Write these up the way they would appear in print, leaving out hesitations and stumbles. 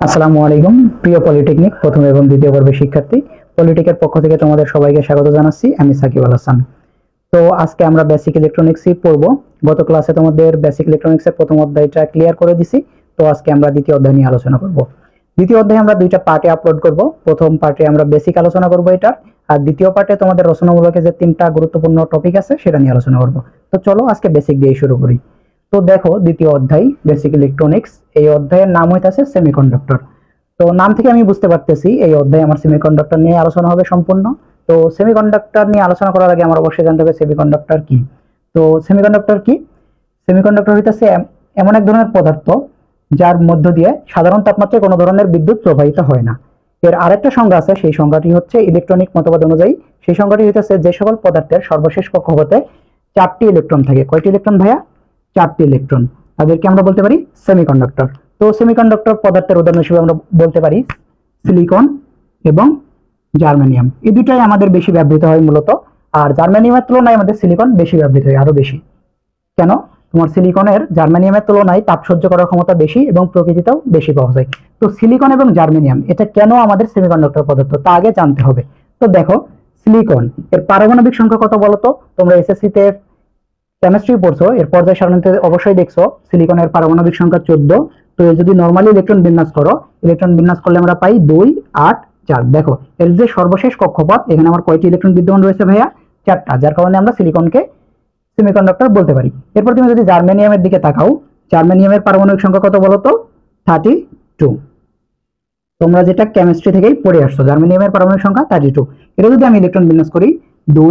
আসসালামু আলাইকুম প্রিয় পলিটেকনিক প্রথম এবং দ্বিতীয় বর্ষের শিক্ষার্থী। পলিটেকের পক্ষ থেকে তোমাদের সবাইকে স্বাগত জানাচ্ছি। আমি সাকিব আল হাসান। তো আজকে আমরা বেসিক ইলেকট্রনিক্সই পড়ব। গত ক্লাসে তোমাদের বেসিক ইলেকট্রনিক্সের প্রথম অধ্যায়টা ক্লিয়ার করে দিছি। তো আজকে আমরা দ্বিতীয় অধ্যায় নিয়ে আলোচনা করব। দ্বিতীয় অধ্যায়ে আমরা দুইটা পার্টে আপলোড করব। প্রথম পার্টে আমরা বেসিক আলোচনা করব এটার, আর দ্বিতীয় পার্টে তোমাদের রচনামূলক যে তিনটা গুরুত্বপূর্ণ টপিক আছে সেটা নিয়ে আলোচনা করব। তো চলো আজকে বেসিক দিয়ে শুরু করি। তো দেখো, দ্বিতীয় অধ্যায় বেসিক ইলেকট্রনিক্স, এই অধ্যায়ের নাম হইতাছে সেমিকন্ডাক্টর। তো নাম থেকে আমি বুঝতে পারতেছি এই অধ্যায়ে আমার সেমিকন্ডাক্টর নিয়ে আলোচনা হবে সম্পূর্ণ। তো সেমিকন্ডাক্টর নিয়ে আলোচনা করার আগে আমার অবশ্যই জানতে হবে সেমিকন্ডাক্টর কি। তো সেমিকন্ডাক্টর কি? সেমিকন্ডাক্টর হইতেছে এমন এক ধরনের পদার্থ যার মধ্য দিয়ে সাধারণ তাপমাত্রায় কোনো ধরনের বিদ্যুৎ প্রবাহিত হয় না। এর আরেকটা সংজ্ঞা আছে, সেই সংজ্ঞাটি হচ্ছে ইলেকট্রনিক মতবাদ অনুযায়ী সেই সংজ্ঞাটি হইতেছে যে সকল পদার্থের সর্বশেষ কক্ষপথে 4টি ইলেকট্রন থাকে। কয়টি ইলেকট্রন ভাইয়া? 4টি ইলেকট্রন। তাদেরকে আমরা বলতে পারি সেমিকন্ডাক্টর। তো সেমিকন্ডাক্টর পদার্থের উদাহরণ হিসেবে আমরা বলতে পারি সিলিকন এবং জার্মেনিয়াম। এই দুটাই আমাদের বেশি ব্যবহৃত হয় মূলত। আর জার্মেনিয়ামের তুলনায় আমাদের সিলিকন বেশি ব্যবহৃত হয়, আরো বেশি। কেন? তোমার সিলিকনের জার্মেনিয়ামের তুলনায় তাপ সহ্য করার ক্ষমতা বেশি এবং প্রকৃতিতেও বেশি পাওয়া যায়। তো সিলিকন এবং জার্মেনিয়াম এটা কেন আমাদের সেমিকন্ডাক্টর পদার্থ তা আগে জানতে হবে। তো দেখো, সিলিকন এর পারমাণবিক সংখ্যা কত বলো তো? তোমরা এসএসসি তে কেমিস্ট্রি পড়ছো, এর পর্যায় সারণীতে অবশ্যই দেখছো সিলিকনের পারমাণবিক সংখ্যা 14। তো যদি নরমালি ইলেকট্রন বিন্যাস করো, ইলেকট্রন বিন্যাস করলে আমরা পাই 2, 8, 4। দেখো এর যে সর্বশেষ কক্ষপথ, এখানে আমার কয়টি ইলেকট্রন বিদ্যমান রয়েছে ভাইয়া? 4টা, যার কারণে আমরা সিলিকনকে সেমিকন্ডাক্টর বলতে পারি। এরপর তুমি যদি জার্মেনিয়ামের দিকে তাকাও, জার্মেনিয়ামের পারমাণবিক সংখ্যা কত বলো তো? 32। তোমরা যেটা কেমিস্ট্রি থেকেই পড়ে আসছো, জার্মেনিয়ামের পারমাণবিক সংখ্যা 32। এটা যদি আমি ইলেকট্রন বিন্যাস করি 2,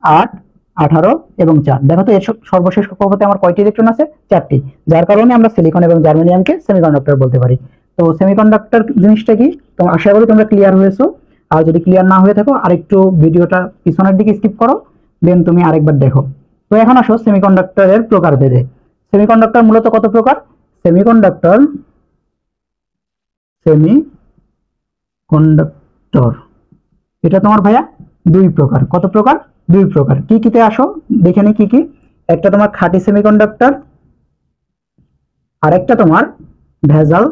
8, 18 এবং 4, দেখো তো এর সর্বশেষ কক্ষপথে আমার কয়টি ইলেকট্রন আছে? 4টি, যার কারণে আমরা সিলিকন এবং জার্মেনিয়ামকে সেমিকন্ডাক্টর বলতে পারি। তো সেমিকন্ডাক্টর জিনিসটা কি, তো আশা করি তোমরা ক্লিয়ার হয়েছো। আর যদি ক্লিয়ার না হয়ে থাকো, আরেকটু ভিডিওটা পিছনের দিকে স্কিপ করো, দেন তুমি আরেকবার দেখো। তো এখন আসো সেমিকন্ডাক্টরের প্রকারভেদে। সেমিকন্ডাক্টর মূলত কত প্রকার? সেমিকন্ডাক্টর সেমিকন্ডাক্টর এটা তোমার ভাইয়া 2 প্রকার। কত প্রকার? 2 প্রকার। কি কিতে আসো দেখে নি কি কি। একটা তোমার খাঁটি সেমিকন্ডাক্টর, আর একটা তোমার ভেজাল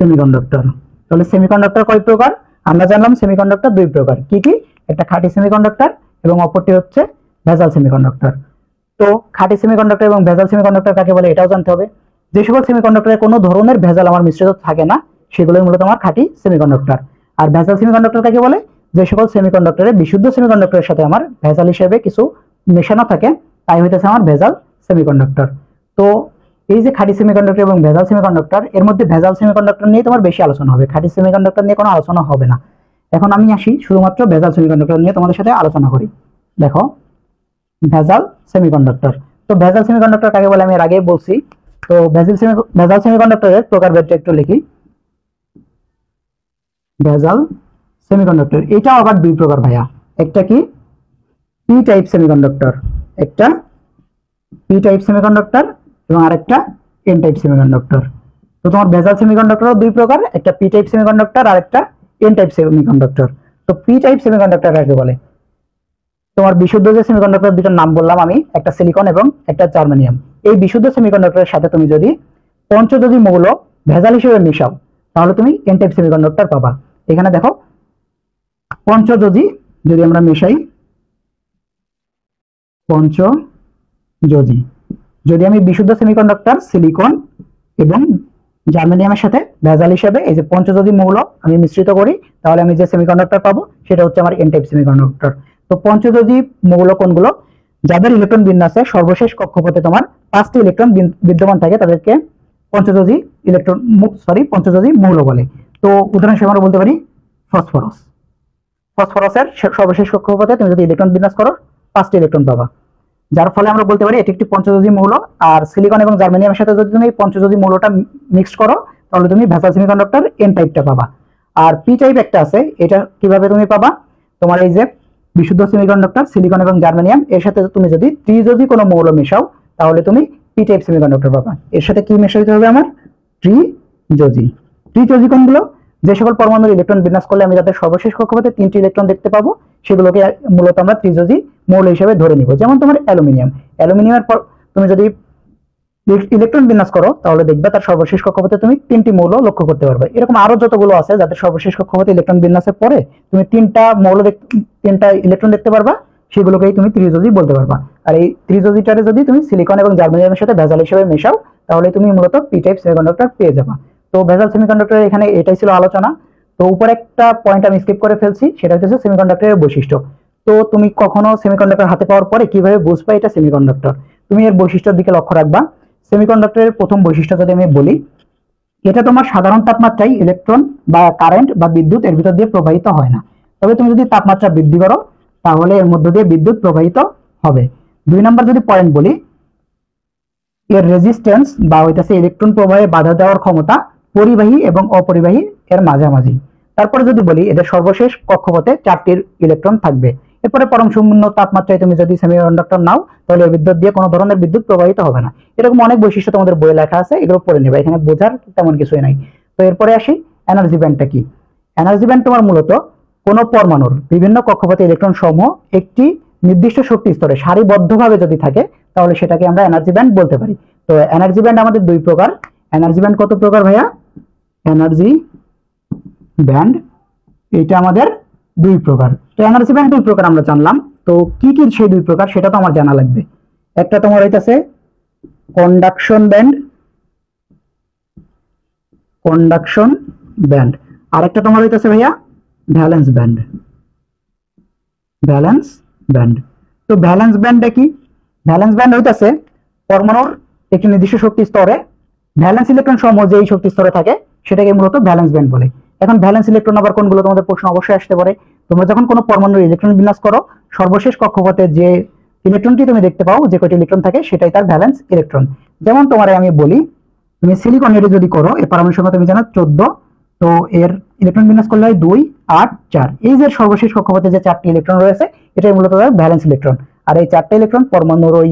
সেমিকন্ডাক্টর। তাহলে সেমিকন্ডাক্টর কয় প্রকার? আমরা জানলাম সেমিকন্ডাক্টর 2 প্রকার। কি কি? একটা খাঁটি সেমিকন্ডাক্টর এবং অপরটি হচ্ছে ভেজাল সেমিকন্ডাক্টর। তো খাঁটি সেমিকন্ডাক্টর এবং ভেজাল সেমিকন্ডাক্টর কাকে বলে এটাও জানতে হবে। যে সকল সেমিকন্ডাক্টরে কোনো ধরনের ভেজাল আমার মিশ্রিত থাকে না, সেগুলোই মূলত আমার খাঁটি সেমিকন্ডাক্টর। আর ভেজাল সেমিকন্ডাক্টর কাকে বলে? যে সকল সেমিকন্ডাক্টরে বিশুদ্ধ সেমিকন্ডাক্টরের সাথে আমার ভেজাল হিসেবে কিছু মেশানো থাকে, তাই হইতেছে আমার ভেজাল সেমিকন্ডাক্টর। তো এই যে খাঁটি সেমিকন্ডাক্টর এবং ভেজাল সেমিকন্ডাক্টর, এর মধ্যে ভেজাল সেমিকন্ডাক্টর নিয়ে তোমার বেশি আলোচনা হবে, খাঁটি সেমিকন্ডাক্টর নিয়ে কোনো আলোচনা হবে না। এখন আমি আসি শুধুমাত্র ভেজাল সেমিকন্ডাক্টর নিয়ে তোমাদের সাথে আলোচনা করি। দেখো, ভেজাল সেমিকন্ডাক্টর। তো ভেজাল সেমিকন্ডাক্টর কাকে বলে আমি এর আগেই বলছি। তো ভেজাল সেমিকন্ডাক্টরের প্রকারভেদটা একটু লিখি। ভেজাল সেমিকন্ডাক্টর এটাও আবার 2 প্রকার ভাইয়া। একটা কি? পি টাইপ সেমিকন্ডাক্টর, একটা পি টাইপ সেমিকন্ডাক্টর এবং আরেকটা এন টাইপ সেমিকন্ডাক্টর। তো তোমার ভেজাল সেমিকন্ডাক্টরও 2 প্রকার, একটা পি টাইপ সেমিকন্ডাক্টর আর একটা এন টাইপ সেমিকন্ডাক্টর। তো পি টাইপ সেমিকন্ডাক্টর কাকে বলে? তোমার বিশুদ্ধ যে সেমিকন্ডাক্টর দুটোর নাম বললাম আমি, একটা সিলিকন এবং একটা জার্মেনিয়াম, এই বিশুদ্ধ সেমিকন্ডাক্টরের সাথে তুমি যদি পঞ্চযোজী মৌল ভেজাল হিসেবে মিশাও, তাহলে তুমি এন টাইপ সেমিকন্ডাক্টর পাবা। এখানে দেখো, পঞ্চযোজী যদি আমরা মিশাই, পঞ্চযোজী যদি আমি বিশুদ্ধ সেমিকন্ডাক্টর সিলিকন এবং জার্মেনিয়ামের সাথে ভেজাল হিসেবে এই যে পঞ্চযোজী মৌল আমি মিশ্রিত করি, তাহলে আমি যে সেমিকন্ডাক্টর পাবো সেটা হচ্ছে আমার এন টাইপ সেমিকন্ডাক্টর। তো পঞ্চযোজী মৌল কোনগুলো? যাদের ইলেকট্রন বিন্যাসে সর্বশেষ কক্ষপথে তোমার 5টি ইলেকট্রন বিদ্যমান থাকে, তাদেরকে পঞ্চযোজী পঞ্চযোজী মৌল বলে। তো উদাহরণ হিসেবে আমরা বলতে পারি ফসফরাস। ফসফরাসের সর্বশেষ কক্ষপথে তুমি যদি ইলেকট্রন বিন্যাস করো 5টি ইলেকট্রন পাবা, যার ফলে আমরা বলতে পারি এটি একটি পঞ্চযোজী মৌল। আর সিলিকন এবং জার্মেনিয়ামের সাথে যদি তুমি পঞ্চযোজী মৌলটা মিক্সড করো, তাহলে তুমি ভেজাল সেমিকন্ডাক্টর এন টাইপটা পাবা। আর পি টাইপ একটা আছে, এটা কিভাবে তুমি পাবা? তোমার এই যে বিশুদ্ধ সেমিকন্ডাক্টর সিলিকন এবং জার্মেনিয়াম, এর সাথে তুমি যদি ত্রিযোজী কোনো মৌল মেশাও, তাহলে তুমি পি টাইপ সেমিকন্ডাক্টর পাবা। এর সাথে কি মেশাইতে হবে আমার? ত্রিযোজী। ত্রিযোজী কোনগুলো? যে সকল পরমাণুর ইলেকট্রন বিন্যাস করলে আমি যাদের সর্বশেষ কক্ষপথে 3টি ইলেকট্রন দেখতে পাবো, সেগুলোকে মূলত আমরা ত্রিযোজী মৌল হিসেবে ধরে নিব। যেমন তোমার অ্যালুমিনিয়াম, অ্যালুমিনিয়ামের পর তুমি যদি ইলেকট্রন বিন্যাস করো তাহলে দেখবে তার সর্বশেষ কক্ষপথে তুমি 3টি মৌল লক্ষ্য করতে পারবে। এরকম আরো যতগুলো আছে যাদের সর্বশেষ কক্ষপথে ইলেকট্রন বিন্যাসের পরে তুমি 3টা ইলেকট্রন দেখতে পারবা, সেগুলোকেই তুমি ত্রিযোজী বলতে পারবা। আর এই ত্রিযোজীটারে যদি তুমি সিলিকন এবং জার্মেনিয়ামের সাথে ভেজাল হিসেবে মেশাও তাহলে তুমি মূলত পি টাইপ সেমিকন্ডাক্টর পেয়ে যাবা। তো ভেজাল সেমিকন্ডাক্টরের এখানে এটাই ছিল আলোচনা। তো উপরে একটা পয়েন্ট আমি স্কিপ করে ফেলছি, সেটা হচ্ছে সেমিকন্ডাক্টরের বৈশিষ্ট্য। তো তুমি কখনো সেমিকন্ডাক্টর হাতে পাওয়ার পরে কিভাবে বুঝবা এটা সেমিকন্ডাক্টর, তুমি এর বৈশিষ্ট্যের দিকে লক্ষ্য রাখবা। সেমিকন্ডাক্টরের প্রথম বৈশিষ্ট্য যদি আমি বলি, এটা তোমার সাধারণ তাপমাত্রায় ইলেকট্রন বা কারেন্ট বা বিদ্যুৎ এর ভিতর দিয়ে প্রবাহিত হয় না। তবে তুমি যদি তাপমাত্রা বৃদ্ধি করো তাহলে এর মধ্য দিয়ে বিদ্যুৎ প্রবাহিত হবে। 2 নম্বর যদি পয়েন্ট বলি, এর রেজিস্ট্যান্স বা হইতাছে ইলেকট্রন প্রবাহে বাধা দেওয়ার ক্ষমতা পরিবাহী এবং অপরিবাহী এর মাঝামাঝি। তারপরে যদি বলি এদের সর্বশেষ কক্ষপথে 4টি ইলেকট্রন থাকবে। এরপরে পরম শূন্য তাপমাত্রায় তুমি যদি সেমিকন্ডাক্টর নাও তাহলে এর বিদ্যুৎ দিয়ে কোনো ধরনের বিদ্যুৎ প্রবাহিত হবে না। এরকম অনেক বৈশিষ্ট্য তোমাদের বইয়ে লেখা আছে, এগুলো পড়ে নেবে, এখানে বোঝার তেমন কিছুই নাই। তো এরপরে আসি এনার্জি ব্যান্ডটা কি। এনার্জি ব্যান্ড তোমার মূলত কোনো পরমাণুর বিভিন্ন কক্ষপথে ইলেকট্রন সমূহ একটি নির্দিষ্ট শক্তি স্তরে সারিবদ্ধভাবে যদি থাকে তাহলে সেটাকে আমরা এনার্জি ব্যান্ড বলতে পারি। তো এনার্জি ব্যান্ড আমাদের 2 প্রকার। এনার্জি ব্যান্ড কত প্রকার ভাইয়া? এনার্জি ব্যান্ড এটা আমাদের 2 প্রকার। তো এনার্জি ব্যান্ড 2 প্রকার আমরা জানলাম। তো কি কি সেই 2 প্রকার সেটা তো আমার জানা লাগবে। একটা তোমার হইতাছে কন্ডাকশন ব্যান্ড, কন্ডাকশন ব্যান্ড। আর একটা তোমার হইতাছে ভাইয়া ভ্যালেন্স ব্যান্ড, ভ্যালেন্স ব্যান্ড। তো ভ্যালেন্স ব্যান্ডটা কি? ভ্যালেন্স ব্যান্ড হইতাছে পরমাণুর একটি নির্দিষ্ট শক্তি স্তরে ভ্যালেন্স ইলেকট্রন সমূহ যেই শক্তি স্তরে থাকে সেটাকে মূলত ভ্যালেন্স ব্যান্ড বলে। এখন ভ্যালেন্স ইলেকট্রন আবার কোনগুলো তোমাদের প্রশ্ন অবশ্যই আসতে পারে। তোমরা যখন কোনো পরমাণুর ইলেকট্রন বিন্যাস করো সর্বশেষ কক্ষপথে যে ইলেকট্রনটি তুমি দেখতে পাও, যে কয়টি ইলেকট্রন থাকে সেটাই তার ভ্যালেন্স ইলেকট্রন। যেমন তোমারে আমি বলি, তুমি সিলিকন যদি করো এর পারমাণবিক সংখ্যা তুমি জানো 14, তো এর ইলেকট্রন বিন্যাস করলে হয় 2, 8, 4। এই যে সর্বশেষ কক্ষপথে যে 4টি ইলেকট্রন রয়েছে এটাই মূলত তার ভ্যালেন্স ইলেকট্রন। আর এই 4টা ইলেকট্রন পরমাণুর ওই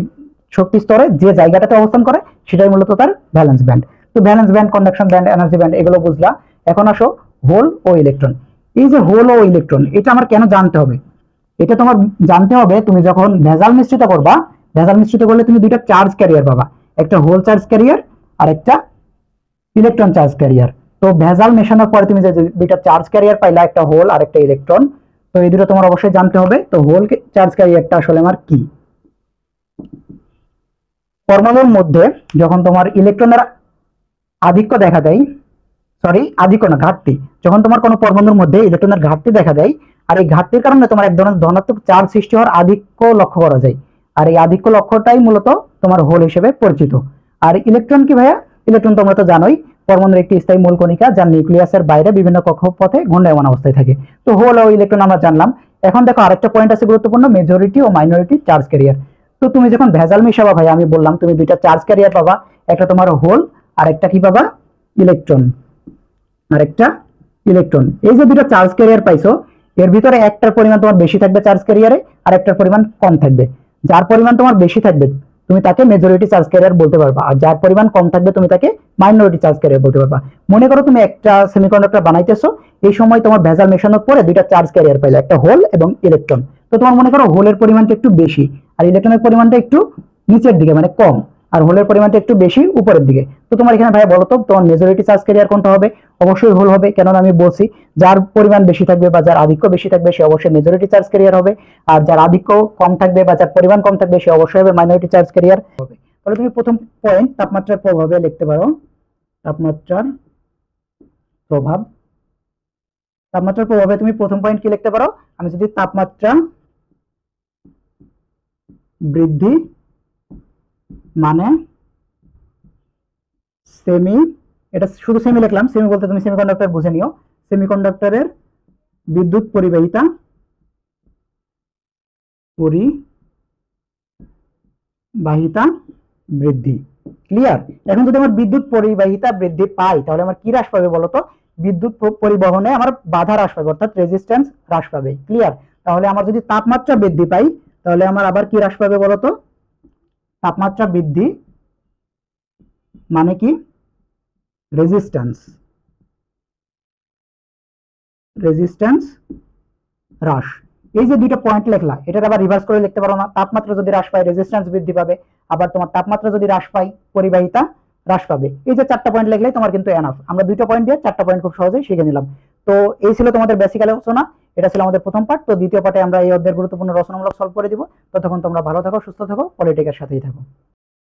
শক্তি স্তরে যে জায়গাটাতে অবস্থান করে সেটাই মূলত তার ভ্যালেন্স ব্যান্ড। তো valence band, conduction band, energy band এগুলো বুঝলা। এখন আসো হোল ও ইলেকট্রন। এই যে হোল ও ইলেকট্রন এটা আমার কেন জানতে হবে? এটা তোমার জানতে হবে তুমি যখন ভেজাল মিশ্রিত করবা, ভেজাল মিশ্রিত করলে তুমি 2টা চার্জ ক্যারিয়ার পাবা, একটা হোল চার্জ ক্যারিয়ার আর একটা ইলেকট্রন চার্জ ক্যারিয়ার। তো ভেজাল মেশানোর পরে তুমি যে 2টা চার্জ ক্যারিয়ার পাইলা, একটা হোল আর একটা ইলেকট্রন, তো এই দুটো তোমার অবশ্যই জানতে হবে। তো হোল চার্জ ক্যারিয়ারটা আসলে আমার কি? পরমাণুর মধ্যে যখন তোমার ইলেকট্রনের আধিক্য দেখা দেয়, সরি আধিক্য না, ঘাটতি, যখন তোমার কোনো পরমাণুর মধ্যে ইলেকট্রনের ঘাটতি দেখা দেয় আর এই ঘাটতির কারণে তোমার এক ধরনের ধনাত্মক চার্জ সৃষ্টি হওয়ার আধিক্য লক্ষ্য করা যায়। আর এই আধিক্য লক্ষ্যটাই মূলত তোমার হোল হিসেবে পরিচিত। আর ইলেকট্রন কি ভাইয়া? ইলেকট্রন তোমরা তো জানোই পরমাণুর একটি স্থায়ী মূল কণিকা যার নিউক্লিয়াসের বাইরে বিভিন্ন কক্ষপথে ঘূর্ণায়মান অবস্থায় থাকে। তো হোল ও ইলেকট্রন আমরা জানলাম। এখন দেখো আরেকটা পয়েন্ট আছে গুরুত্বপূর্ণ, মেজরিটি ও মাইনরিটি চার্জ ক্যারিয়ার। তো তুমি যখন ভেজাল মিশাবা ভাই, আমি বললাম তুমি 2টা চার্জ ক্যারিয়ার পাবা, একটা তোমার হোল আর একটা কি পাবা? ইলেকট্রন আর একটা ইলেকট্রন। এই যে 2টা চার্জ ক্যারিয়ার পাইছো এর ভিতরে একটার পরিমাণ তোমার বেশি থাকবে চার্জ ক্যারিয়ারে আর একটার পরিমাণ কম থাকবে। যার পরিমাণ তোমার বেশি থাকবে তুমি তাকে মেজরিটি চার্জ ক্যারিয়ার বলতে পারবা, আর যার পরিমাণ কম থাকবে তুমি তাকে মাইনরিটি চার্জ ক্যারিয়ার বলতে পারবা। মনে করো তুমি একটা সেমিকন্ডাক্টর বানাইতেছো, এই সময় তোমার ভেজাল মেশানোর পরে 2টা চার্জ ক্যারিয়ার পাইলে, একটা হোল এবং ইলেকট্রন। তো তোমার মনে করো হোলের পরিমাণটা একটু বেশি আর ইলেকট্রনের পরিমাণটা একটু নিচের দিকে মানে কম, আর হোলের পরিমাণটা একটু বেশি উপরের দিকে। তো তোমার এখানে ভাই বলো তো তোমার মেজরিটি চার্জ ক্যারিয়ার কোনটা হবে? অবশ্যই হোল হবে, কেননা আমি বলছি যার পরিমাণ বেশি থাকবে বা যার আধিক্য বেশি থাকবে সে অবশ্যই মেজরিটি চার্জ ক্যারিয়ার হবে, আর যার আধিক্য কম থাকবে বা যার পরিমাণ কম থাকবে সে অবশ্যই হবে মাইনরিটি চার্জ ক্যারিয়ার হবে। তাহলে তুমি প্রথম পয়েন্ট তাপমাত্রার প্রভাবে লিখতে পারো, তাপমাত্রার প্রভাব। তাপমাত্রার প্রভাবে তুমি প্রথম পয়েন্ট কি লিখতে পারো? আমি যদি তাপমাত্রা বৃদ্ধি মানে সেমি, এটা শুধু সেমি লিখলাম, সেমি বলতে তুমি সেমিকন্ডাক্টর বুঝে নিও, সেমিকন্ডাক্টরের বিদ্যুৎ পরিবাহিতা বৃদ্ধি। ক্লিয়ার? এখন যদি আমার বিদ্যুৎ পরিবাহিতা বৃদ্ধি পাই তাহলে আমার কি হ্রাস পাবে বলতো? বিদ্যুৎ পরিবহনে আমার বাধা হ্রাস পাবে, অর্থাৎ রেজিস্ট্যান্স হ্রাস পাবে। ক্লিয়ার? তাহলে আমার যদি তাপমাত্রা বৃদ্ধি পাই তাহলে আমার আবার কি হ্রাস পাবে বলতো? তাপমাত্রা বৃদ্ধি মানে কি? রেজিস্ট্যান্স হ্রাস। এই যে দুইটা পয়েন্ট লিখলা, এটার আবার রিভার্স করে লিখতে পারো না? তাপমাত্রা যদি হ্রাস পায় রেজিস্ট্যান্স বৃদ্ধি পাবে, আবার তোমার তাপমাত্রা যদি হ্রাস পায় পরিবাহিতা হ্রাস পাবে। এই যে চারটা পয়েন্ট লিখলেই তোমার কিন্তু এনাফ। আমরা দুইটা পয়েন্ট দিয়ে চারটা পয়েন্ট খুব সহজেই শিখে নিলাম। তো এই ছিল তোমাদের বেসিক আলোচনা, এটা ছিল আমাদের প্রথম পার্ট। তো দ্বিতীয় পার্টে আমরা এই অধ্যায়ের গুরুত্বপূর্ণ রচনামূলক সলভ করে দিব। ততক্ষণ তোমরা ভালো থাকো, সুস্থ থাকো, পলিটিকের সাথেই থাকো।